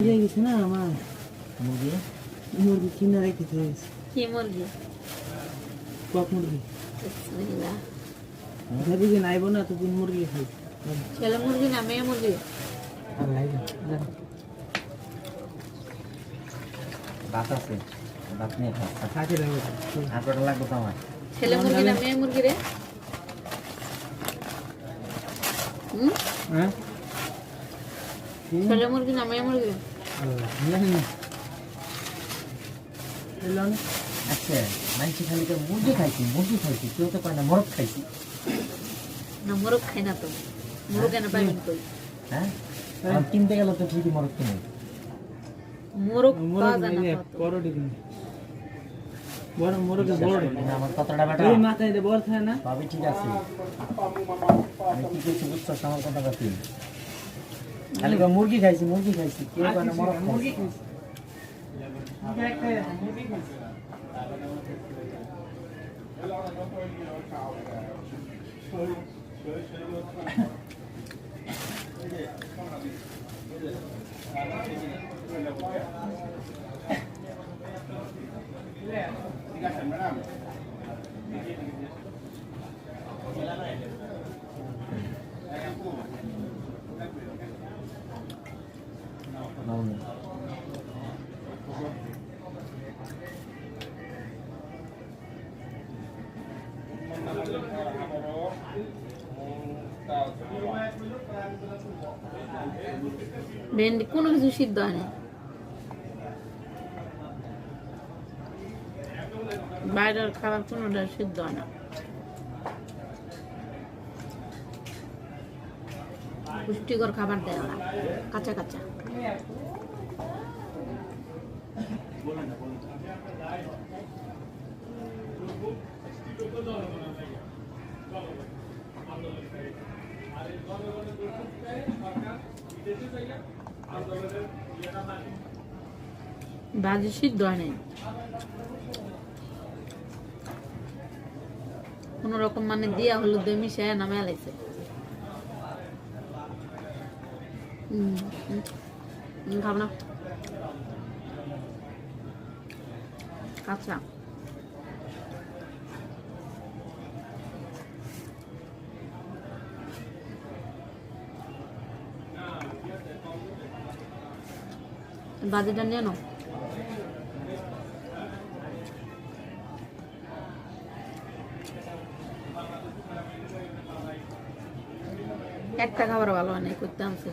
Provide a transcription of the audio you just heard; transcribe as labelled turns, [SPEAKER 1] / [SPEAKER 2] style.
[SPEAKER 1] ये গেছে না আমার
[SPEAKER 2] মুরগি
[SPEAKER 1] মুরগি কিনে রেখেছে
[SPEAKER 3] কি মুরগি?
[SPEAKER 1] কক মুরগি
[SPEAKER 3] বিসমিল্লাহ।
[SPEAKER 1] ভাবি যে নাইব না তো কোন মুরগি খাই
[SPEAKER 3] ছেলে মুরগি না মেয়ে মুরগি?
[SPEAKER 1] আল্লাহ
[SPEAKER 2] ভাত আছে, ভাত নিয়ে খা।
[SPEAKER 1] খাতে লাগবে
[SPEAKER 2] আর কটা লাগবে তো আমার?
[SPEAKER 3] ছেলে মুরগি না মেয়ে মুরগি রে?
[SPEAKER 1] হ্যাঁ
[SPEAKER 3] ছেলে মুরগি না মেয়ে মুরগি?
[SPEAKER 2] আচ্ছা, মাইছি খালি তো মুরগি খাইছি, কেউ তো পায় না মোরগ খাইছি।
[SPEAKER 3] না মোরগ খাই না তো, মোরগ কেন পাইবেন কই?
[SPEAKER 2] হ্যাঁ, আর কিনতে গেলে তো ঠিকই মোরগ কিনে।
[SPEAKER 3] মোরগ পাওয়া যায় না তো।
[SPEAKER 1] করোটি দিন বড় মোরগ বড়
[SPEAKER 2] আমার কতটা বেটা
[SPEAKER 1] এই মাথায় দে বড় থাকে না
[SPEAKER 2] সবই ঠিক আছে। আমি কি কিছু বুঝছো আমার কথা বাকি? খালি মুরগি খাইছি, কেউ পায় না মোরগ
[SPEAKER 1] মুরগি
[SPEAKER 2] খাইছি।
[SPEAKER 3] ভেন্ডি কোনো কিছু সিদ্ধ হয় না, বাইরের খাবার কোনোটা সিদ্ধ হয় না। পুষ্টিকর খাবার দেয় না, কাঁচা কাঁচা। ভাজি সিদ্ধ হয় নাই কোন রকম, মানে দিয়া হলুদ দিয়ে মিশায় নামে আলাইছে। খাব না, কাঁচা। বাজিটা নিয়ে নাও। একটা খাবার ভালো হয় না, করতে আমছে।